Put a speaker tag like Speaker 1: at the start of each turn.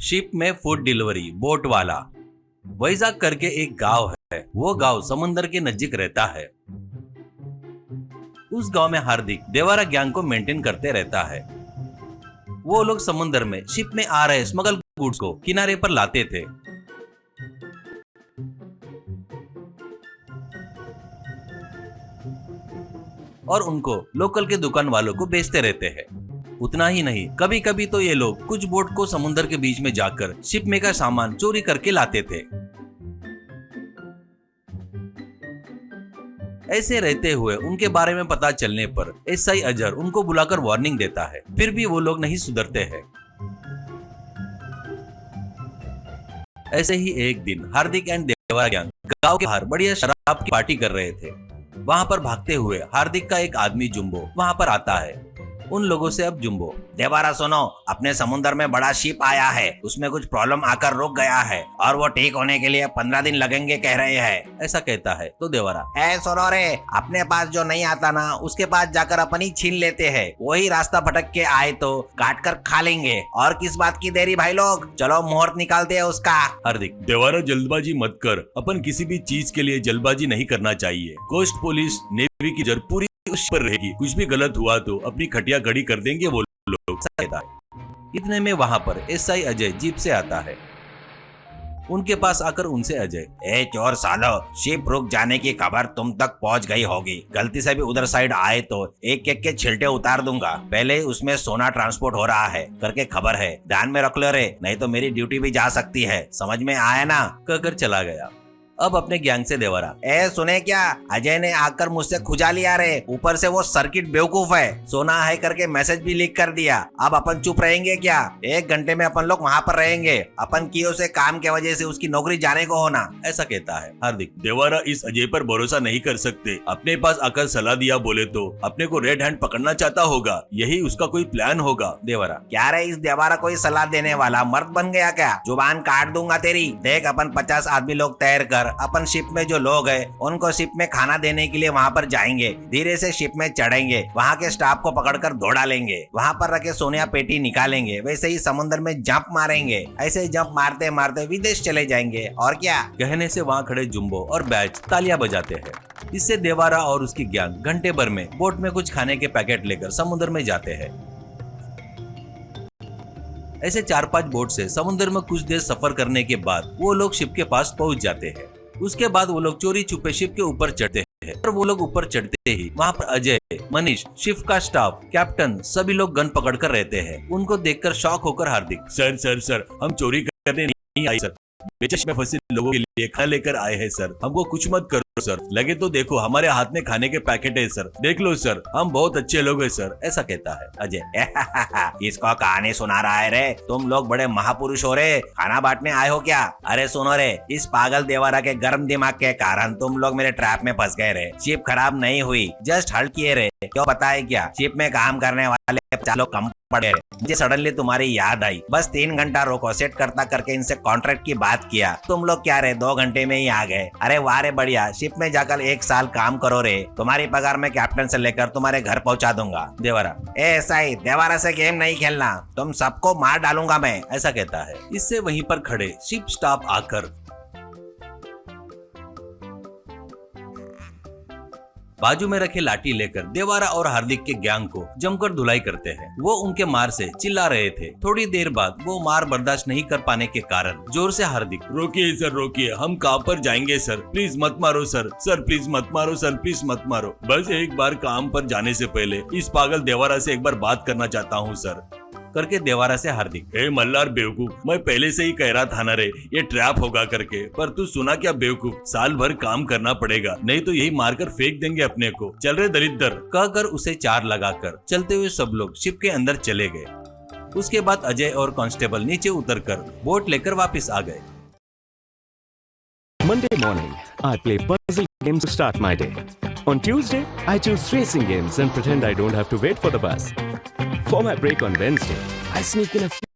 Speaker 1: Ship में food delivery boat वाला। वैजाग करके एक गांव है। वो गांव समुंदर के नजदीक रहता है। उस गांव में हार्दिक देवारा गैंग को मेंटेन करते रहता है। वो लोग समुंदर में शिप में आ रहे स्मगल गुड्स को किनारे पर लाते थे और उनको लोकल के दुकान वालों को बेचते रहते हैं। उतना ही नहीं, कभी कभी तो ये लोग कुछ बोट को समुद्र के बीच में जाकर शिप में का सामान चोरी करके लाते थे। ऐसे रहते हुए उनके बारे में पता चलने पर एसआई अजहर उनको बुलाकर वार्निंग देता है, फिर भी वो लोग नहीं सुधरते हैं। ऐसे ही एक दिन हार्दिक एंड देवारा गैंग गांव के बाहर बढ़िया शराब की पार्टी कर रहे थे। वहां पर भागते हुए हार्दिक का एक आदमी जुम्बो वहां पर आता है। उन लोगों से अब जुम्बो,
Speaker 2: देवारा सुनो, अपने समुद्र में बड़ा शिप आया है, उसमें कुछ प्रॉब्लम आकर रुक गया है और वो ठीक होने के लिए 15 दिन लगेंगे कह रहे हैं,
Speaker 1: ऐसा कहता है। तो देवारा,
Speaker 2: ए सुनो रे, अपने पास जो नहीं आता ना उसके पास जाकर अपन ही छीन लेते हैं, वही रास्ता भटक के आए तो काट कर खा लेंगे। और किस बात की देरी भाई लोग, चलो मुहूर्त निकालते हैं उसका।
Speaker 1: हार्दिक, देवारा जल्दबाजी मत कर, अपन किसी भी चीज के लिए जल्दबाजी नहीं करना चाहिए। कोस्ट पुलिस नेवी की नजर पूरी उस पर रहेगी, कुछ भी गलत हुआ तो अपनी खटिया खड़ी कर देंगे वो लोग, कहता है। इतने में वहां पर एसआई अजय जीप से आता है। उनके पास आकर उनसे अजय,
Speaker 2: ए चोर सालो, शिप रुक जाने की खबर तुम तक पहुंच गई होगी, गलती से भी उधर साइड आए तो एक एक के छिलटे उतार दूंगा। पहले उसमें सोना ट्रांसपोर्ट हो रहा है करके खबर है, ध्यान में रख लो रे, नहीं तो मेरी ड्यूटी भी जा सकती है, समझ में आया ना,
Speaker 1: कहकर चला गया। अब अपने गैंग से देवारा,
Speaker 2: ए सुने क्या, अजय ने आकर मुझसे खुजा लिया रे, ऊपर से वो सर्किट बेवकूफ है, सोना है करके मैसेज भी लीक कर दिया। अब अपन चुप रहेंगे क्या? 1 घंटे में अपन लोग वहाँ पर रहेंगे, अपन किए उसे काम के वजह से उसकी नौकरी जाने को होना,
Speaker 1: ऐसा कहता है। हार्दिक, देवारा इस अजय पर भरोसा नहीं कर सकते, अपने पास आकर सलाह दिया बोले तो अपने को रेड हैंड पकड़ना चाहता होगा, यही उसका कोई प्लान होगा। देवारा,
Speaker 2: क्या रे, इस देवारा कोई सलाह देने वाला मर्द बन गया क्या? जुबान काट दूंगा तेरी। देख, अपन 50 आदमी लोग तैर कर अपन शिप में जो लोग हैं उनको शिप में खाना देने के लिए वहाँ पर जाएंगे, धीरे से शिप में चढ़ेंगे, वहाँ के स्टाफ को पकड़कर दौड़ा लेंगे, वहाँ पर रखे सोनिया पेटी निकालेंगे, वैसे ही समुद्र में जंप मारेंगे, ऐसे जंप मारते मारते विदेश चले जाएंगे। और क्या?
Speaker 1: कहने से वहाँ खड़े जुम्बो और बैच तालियां बजाते हैं। इससे देवारा और उसकी गैंग घंटे भर में बोट में कुछ खाने के पैकेट लेकर समुद्र में जाते हैं। ऐसे 4-5 बोट से समुद्र में कुछ देर सफर करने के बाद वो लोग शिप के पास पहुंच जाते हैं। उसके बाद वो लोग चोरी छुपे शिप के ऊपर चढ़ते हैं और वो लोग ऊपर चढ़ते ही वहाँ पर अजय, मनीष, शिप का स्टाफ, कैप्टन सभी लोग गन पकड़कर रहते हैं। उनको देखकर शॉक होकर हार्दिक, सर सर सर, हम चोरी करने नहीं आए सर, बेचैनी में फंसे लोगों के लिए खाना लेकर आए हैं सर, हमको कुछ मत करो सर, लगे तो देखो हमारे हाथ में खाने के पैकेट है सर, देख लो सर, हम बहुत अच्छे लोग हैं सर, ऐसा कहता है
Speaker 2: अजय। इसको कहानी सुना रहा है रे, तुम लोग बड़े महापुरुष हो रे, खाना बांटने आए हो क्या? अरे सुनो रे, इस पागल देवारा के गर्म दिमाग के कारण तुम लोग मेरे ट्रैप में फंस गए रे। शिप खराब नहीं हुई, जस्ट हल्ट किए रे। क्यों पता है क्या? शिप में काम करने वाले 4 लोग कम पड़े। मुझे सडनली तुम्हारी याद आई, बस 3 घंटा रोको, सेट करता करके इनसे कॉन्ट्रैक्ट की बात किया, तुम लोग क्या रे 2 घंटे में ही आ गए। अरे वाह रे बढ़िया, शिप में जाकर 1 साल काम करो रे, तुम्हारी पगार में कैप्टन से लेकर तुम्हारे घर पहुंचा दूंगा।
Speaker 1: देवारा,
Speaker 2: ऐसा ही, देवारा से गेम नहीं खेलना, तुम सबको मार डालूंगा मैं,
Speaker 1: ऐसा कहता है। इससे वहीं पर खड़े शिप स्टाफ आकर बाजू में रखे लाठी लेकर देवारा और हार्दिक के गैंग को जमकर धुलाई करते हैं। वो उनके मार से चिल्ला रहे थे। थोड़ी देर बाद वो मार बर्दाश्त नहीं कर पाने के कारण जोर से हार्दिक, रोकिए सर रोकिए, हम कहाँ पर जाएंगे सर, प्लीज मत मारो सर, सर प्लीज मत मारो सर, प्लीज मत मारो, बस एक बार काम पर जाने से पहले इस पागल देवारा से एक बार बात करना चाहता हूँ सर, करके देवारा से हार्दिक, ए मल्लार बेवकूफ, मैं पहले से ही कह रहा था ना रे ये ट्रैप होगा करके, पर तू सुना क्या बेवकूफ, साल भर काम करना पड़ेगा, नहीं तो यही मारकर फेंक देंगे अपने को, चल रे दरिद्र, कहकर उसे 4 लगाकर चलते हुए सब लोग शिप के अंदर चले गए। उसके बाद अजय और कांस्टेबल नीचे उतरकर बोट लेकर वापस आ गए।
Speaker 3: Monday morning, I play puzzle games to start my day. On Tuesday, I choose racing games and pretend I don't have to wait for the bus. For my break on Wednesday, I sneak in a few